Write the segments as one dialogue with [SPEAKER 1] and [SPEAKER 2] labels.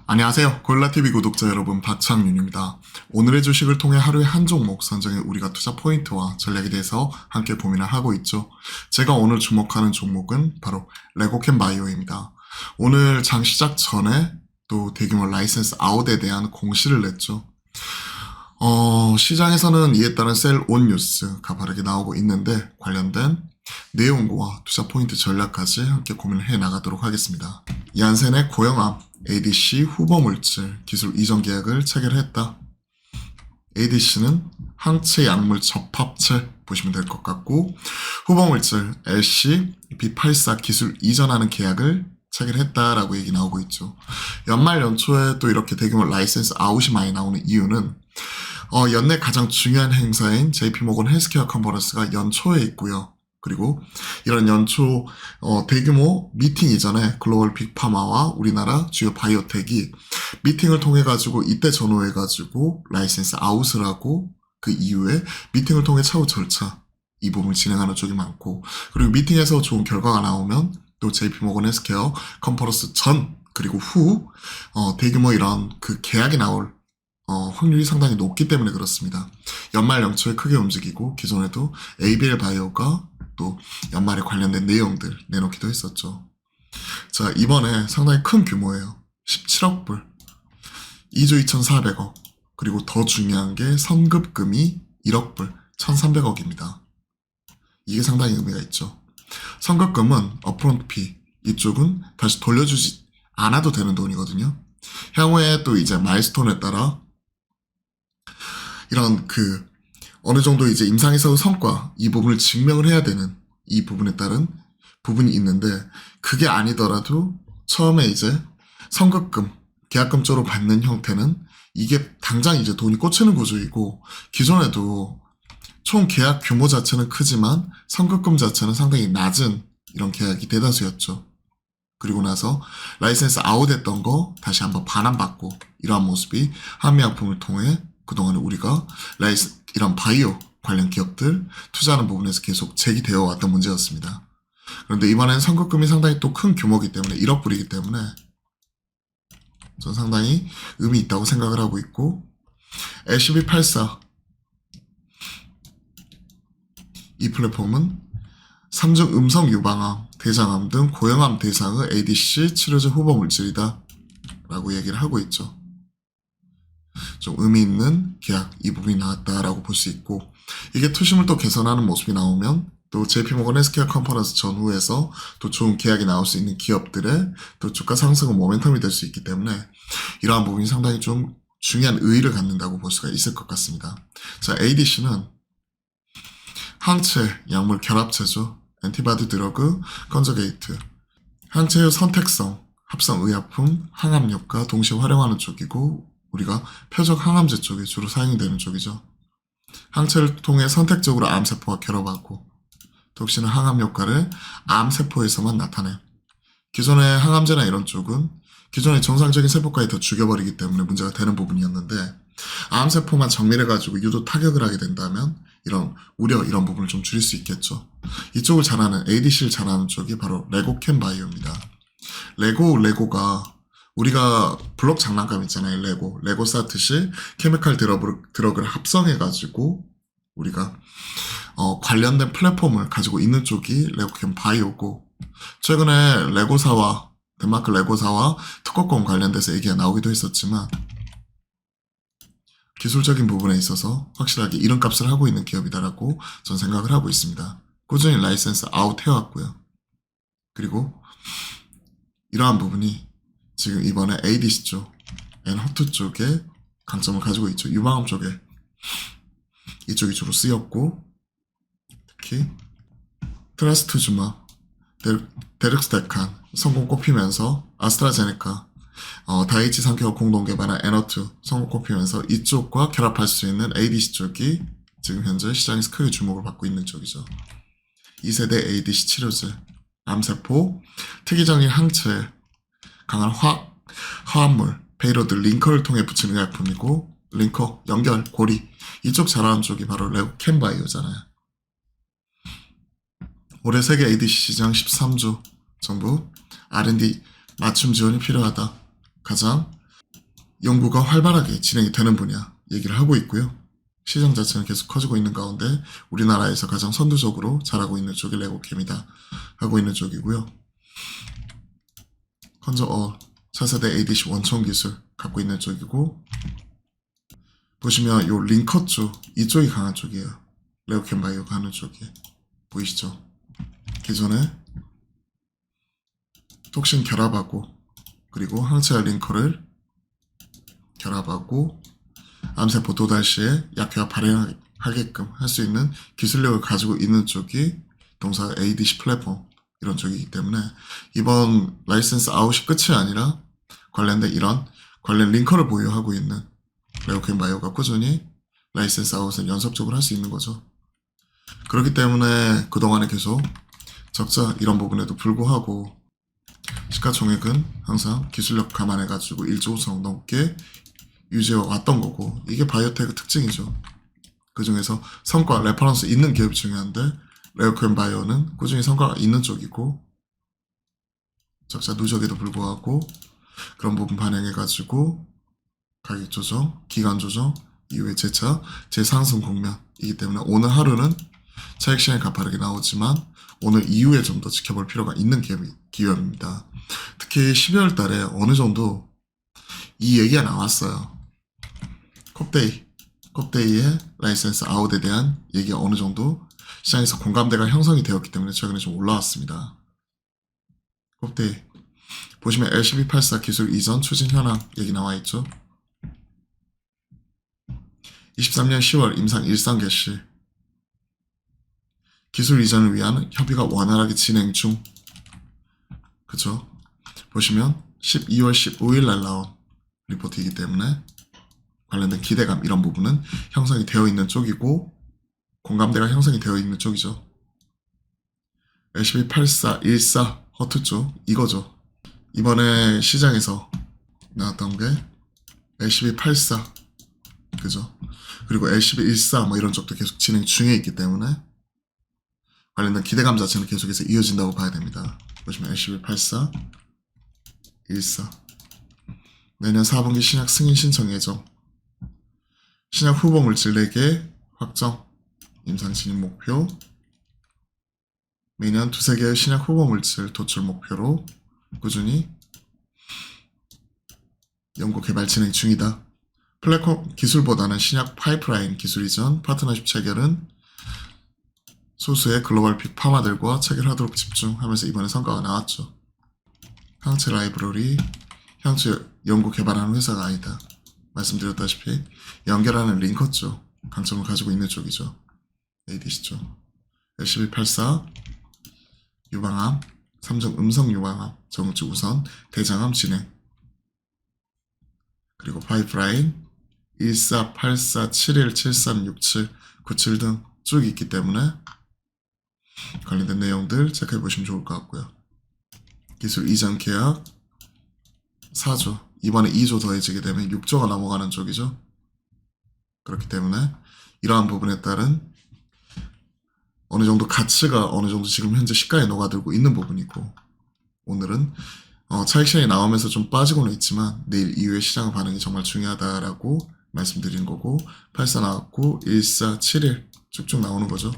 [SPEAKER 1] 안녕하세요. 고릴라TV 구독자 여러분, 박창윤입니다. 오늘의 주식을 통해 하루에 한 종목 선정해 우리가 투자 포인트와 전략에 대해서 함께 고민을 하고 있죠. 제가 오늘 주목하는 종목은 바로 레고캠바이오입니다. 오늘 장 시작 전에 또 대규모 라이센스 아웃에 대한 공시를 냈죠. 시장에서는 이에 따른 셀 온 뉴스가 가파르게 나오고 있는데 관련된 내용과 투자 포인트 전략까지 함께 고민을 해 나가도록 하겠습니다. 얀센의 고영암 ADC 후보물질 기술 이전 계약을 체결했다. ADC는 항체 약물 접합체 보시면 될 것 같고, 후보물질 LC B84 기술 이전하는 계약을 체결했다라고 얘기 나오고 있죠. 연말 연초에 또 이렇게 대규모 라이센스 아웃이 많이 나오는 이유는 연내 가장 중요한 행사인 JP모건 헬스케어 컨퍼런스가 연초에 있고요. 그리고 이런 연초 대규모 미팅 이전에 글로벌 빅파마와 우리나라 주요 바이오텍이 미팅을 통해 가지고 이때 전후해 가지고 라이센스 아웃을 하고 그 이후에 미팅을 통해 차후 절차 이 부분을 진행하는 쪽이 많고, 그리고 미팅에서 좋은 결과가 나오면 또 JP모건 헬스케어 컨퍼런스 전 그리고 후 대규모 이런 그 계약이 나올 확률이 상당히 높기 때문에 그렇습니다. 연말 연초에 크게 움직이고 기존에도 ABL 바이오가 또 연말에 관련된 내용들 내놓기도 했었죠. 자, 이번에 상당히 큰 규모예요. 17억 불, 2조 2,400억, 그리고 더 중요한 게 선급금이 1억 불, 1,300억입니다. 이게 상당히 의미가 있죠. 선급금은 업프론트 피, 이쪽은 다시 돌려주지 않아도 되는 돈이거든요. 향후에 또 이제 마일스톤에 따라 이런 어느 정도 이제 임상에서의 성과 이 부분을 증명을 해야 되는 이 부분에 따른 부분이 있는데, 그게 아니더라도 처음에 이제 선급금, 계약금 쪽으로 받는 형태는 이게 당장 이제 돈이 꽂히는 구조이고, 기존에도 총 계약 규모 자체는 크지만 선급금 자체는 상당히 낮은 이런 계약이 대다수였죠. 그리고 나서 라이센스 아웃했던 거 다시 한번 반환받고, 이러한 모습이 한미약품을 통해 그동안 우리가 이런 바이오 관련 기업들 투자하는 부분에서 계속 제기되어 왔던 문제였습니다. 그런데 이번엔 선급금이 상당히 또 큰 규모이기 때문에 1억 불이기 때문에 전 상당히 의미 있다고 생각을 하고 있고, LCB84 이 플랫폼은 삼중 음성 유방암, 대장암 등 고형암 대상의 ADC 치료제 후보 물질이다 라고 얘기를 하고 있죠. 좀 의미 있는 계약 이 부분이 나왔다라고 볼 수 있고, 이게 투심을 또 개선하는 모습이 나오면 또 JP모건 헬스케어 컨퍼런스 전후에서 또 좋은 계약이 나올 수 있는 기업들의 또 주가 상승은 모멘텀이 될 수 있기 때문에 이러한 부분이 상당히 좀 중요한 의의를 갖는다고 볼 수가 있을 것 같습니다. 자, ADC는 항체 약물 결합체죠. 엔티바디 드러그 컨저게이트, 항체의 선택성, 합성 의약품, 항암력과 동시에 활용하는 쪽이고, 우리가 표적 항암제 쪽에 주로 사용이 되는 쪽이죠. 항체를 통해 선택적으로 암세포와 결합하고, 독신은 항암 효과를 암세포에서만 나타내. 기존의 항암제나 이런 쪽은 기존의 정상적인 세포까지 다 죽여버리기 때문에 문제가 되는 부분이었는데, 암세포만 정밀해가지고 유도 타격을 하게 된다면 이런 우려, 이런 부분을 좀 줄일 수 있겠죠. 이쪽을 잘하는, ADC를 잘하는 쪽이 바로 레고캠바이오입니다. 레고가 우리가 블록 장난감 있잖아요. 레고 쌓듯이 케미칼 드러그를 합성해가지고 우리가 관련된 플랫폼을 가지고 있는 쪽이 레고캠 바이오고, 최근에 덴마크 레고사와 특허권 관련돼서 얘기가 나오기도 했었지만 기술적인 부분에 있어서 확실하게 이름값을 하고 있는 기업이다라고 전 생각을 하고 있습니다. 꾸준히 라이센스 아웃 해왔고요. 그리고 이러한 부분이 지금 이번에 ADC 쪽, 엔허투 쪽에 강점을 가지고 있죠. 유방암 쪽에 이쪽이 주로 쓰였고, 특히 트라스투즈마, 데륵스테칸 성공 꼽히면서 아스트라제네카, 다이치 상케어 공동 개발한 엔허투 성공 꼽히면서 이쪽과 결합할 수 있는 ADC 쪽이 지금 현재 시장에서 크게 주목을 받고 있는 쪽이죠. 2세대 ADC 치료제, 암세포, 특이적인 항체, 강한 화합물, 페이로드 링커를 통해 붙이는 의약품이고, 링커, 연결, 고리, 이쪽 잘하는 쪽이 바로 레고캠바이오잖아요. 올해 세계 ADC 시장 13조 정부 R&D 맞춤 지원이 필요하다. 가장 연구가 활발하게 진행이 되는 분야 얘기를 하고 있고요. 시장 자체는 계속 커지고 있는 가운데 우리나라에서 가장 선두적으로 잘하고 있는 쪽이 레고캠이다 하고 있는 쪽이고요. 컨저 차세대 ADC 원천 기술 갖고 있는 쪽이고, 보시면 요 링커 쪽 이쪽이 강한 쪽이에요. 레고캠 바이오가 하는 쪽이 보이시죠? 기존에 톡신 결합하고 그리고 항체와 링커를 결합하고 암세포 도달시에 약효가 발생하게끔 할 수 있는 기술력을 가지고 있는 쪽이 동사 ADC 플랫폼 이런 쪽이기 때문에 이번 라이센스 아웃이 끝이 아니라 관련된 이런 관련 링커를 보유하고 있는 레고캠 바이오가 꾸준히 라이센스 아웃을 연속적으로 할 수 있는 거죠. 그렇기 때문에 그동안에 계속 적자 이런 부분에도 불구하고 시가총액은 항상 기술력 감안해가지고 1조 5천억 넘게 유지해 왔던 거고, 이게 바이오테크 특징이죠. 그 중에서 성과, 레퍼런스 있는 기업이 중요한데 레고캠 바이오는 꾸준히 성과가 있는 쪽이고, 적자 누적에도 불구하고 그런 부분 반영해가지고 가격 조정, 기간 조정 이후에 재차 재상승 국면이기 때문에 오늘 하루는 차익 시장이 가파르게 나오지만 오늘 이후에 좀 더 지켜볼 필요가 있는 기업입니다. 특히 12월 달에 어느 정도 이 얘기가 나왔어요. 컵데이의 라이센스 아웃에 대한 얘기가 어느 정도 시장에서 공감대가 형성이 되었기 때문에 최근에 좀 올라왔습니다. 컵데이 보시면 LCB84 기술 이전 추진 현황 얘기 나와 있죠. 23년 10월 임상 일상 개시, 기술 이전을 위한 협의가 원활하게 진행 중. 그쵸? 보시면 12월 15일 날 나온 리포트이기 때문에 관련된 기대감 이런 부분은 형성이 되어 있는 쪽이고 공감대가 형성이 되어 있는 쪽이죠. LCB84, 14 허투 쪽 이거죠. 이번에 시장에서 나왔던 게 LCB84 그죠? 그리고 LCB14 뭐 이런 쪽도 계속 진행 중에 있기 때문에 관련된 기대감 자체는 계속해서 이어진다고 봐야 됩니다. 보시면 LCB84, 14 내년 4분기 신약 승인 신청 예정, 신약 후보 물질 4개 확정, 임상 진입 목표, 매년 2-3개의 신약 후보 물질 도출 목표로 꾸준히 연구 개발 진행 중이다. 플랫폼 기술보다는 신약 파이프라인 기술 이전 파트너십 체결은 소수의 글로벌 빅파마들과 체결하도록 집중하면서 이번에 성과가 나왔죠. 항체 라이브러리, 향체 연구 개발하는 회사가 아니다. 말씀드렸다시피 연결하는 링커 쪽 강점을 가지고 있는 쪽이죠. ADC 쪽 LCB84 유방암, 3종 음성 유방암, 정우주 우선, 대장암 진행, 그리고 파이프라인 14, 84, 71, 73, 67, 97 등 쭉 있기 때문에 관련된 내용들 체크해 보시면 좋을 것 같고요. 기술 이전 계약 4조, 이번에 2조 더해지게 되면 6조가 넘어가는 쪽이죠. 그렇기 때문에 이러한 부분에 따른 어느 정도 가치가 어느 정도 지금 현재 시가에 녹아들고 있는 부분이고, 오늘은 차익 시장이 나오면서 좀 빠지고는 있지만 내일 이후의 시장 반응이 정말 중요하다라고 말씀드린 거고, 84 나왔고 14, 71 쭉쭉 나오는 거죠.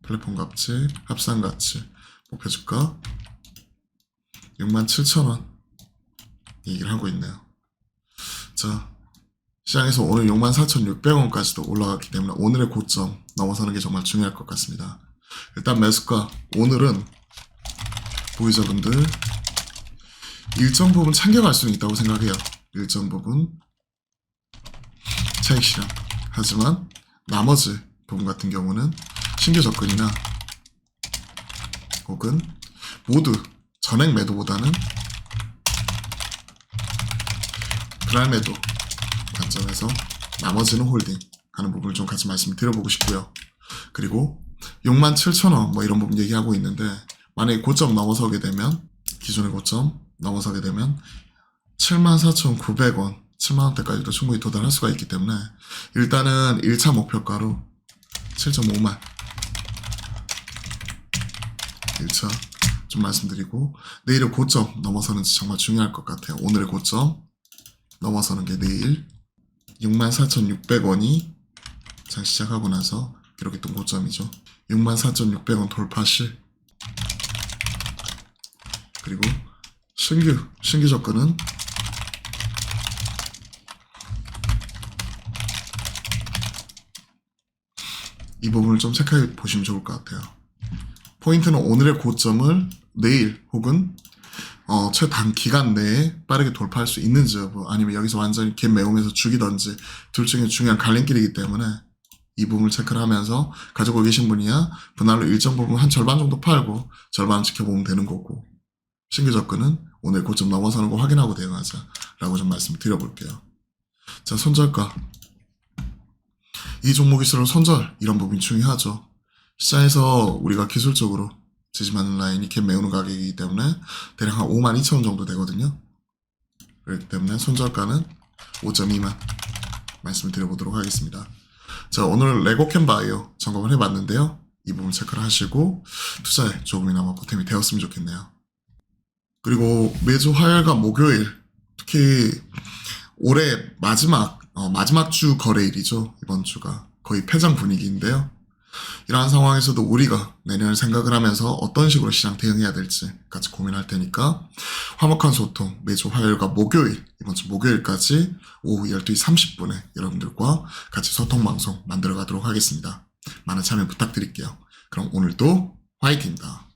[SPEAKER 1] 플랫폼 가치, 합산 가치, 목표 주가 67,000원 얘기를 하고 있네요. 자, 시장에서 오늘 64,600원까지도 올라갔기 때문에 오늘의 고점 넘어서는 게 정말 중요할 것 같습니다. 일단 매수가 오늘은 보유자분들 일정 부분 챙겨갈 수는 있다고 생각해요. 일정 부분 차익 실현. 하지만 나머지 부분 같은 경우는 신규 접근이나 혹은 모두 전액 매도보다는 분할 매도 관점에서 나머지는 홀딩 하는 부분을 좀 같이 말씀을 드려보고 싶고요. 그리고 67,000원 뭐 이런 부분 얘기하고 있는데, 만약에 고점 넘어서게 되면, 기존의 고점 넘어서게 되면 74,900원 7만원대까지도 충분히 도달할 수가 있기 때문에 일단은 1차 목표가로 7.5만 1차 좀 말씀드리고, 내일의 고점 넘어서는지 정말 중요할 것 같아요. 오늘의 고점 넘어서는 게 내일 64,600원이 장 시작하고 나서 기록했던 고점이죠. 64,600원 돌파 시 그리고 신규 접근은 이 부분을 좀 체크해 보시면 좋을 것 같아요. 포인트는 오늘의 고점을 내일 혹은 최단기간 내에 빠르게 돌파할 수 있는지 여부, 아니면 여기서 완전히 갭 메우면서 죽이던지 둘 중에 중요한 갈림길이기 때문에 이 부분을 체크를 하면서 가지고 계신 분이야 분할로 일정 부분 한 절반 정도 팔고 절반 지켜보면 되는 거고, 신규 접근은 오늘 고점 넘어서는 거 확인하고 대응하자 라고 좀 말씀을 드려볼게요. 자, 손절가. 이 종목일수록 손절 이런 부분이 중요하죠. 시장에서 우리가 기술적으로 지지받는 라인이 갭 메우는 가격이기 때문에 대략 한 52,000원 정도 되거든요. 그렇기 때문에 손절가는 5.2만 말씀을 드려보도록 하겠습니다. 자, 오늘 레고캠 바이오 점검을 해봤는데요. 이 부분 체크를 하시고 투자에 조금이나마 보탬이 되었으면 좋겠네요. 그리고 매주 화요일과 목요일, 특히 올해 마지막 주 거래일이죠. 이번 주가 거의 폐장 분위기인데요. 이러한 상황에서도 우리가 내년을 생각을 하면서 어떤 식으로 시장 대응해야 될지 같이 고민할 테니까 화목한 소통 매주 화요일과 목요일, 이번 주 목요일까지 오후 12시 30분에 여러분들과 같이 소통 방송 만들어 가도록 하겠습니다. 많은 참여 부탁드릴게요. 그럼 오늘도 화이팅입니다.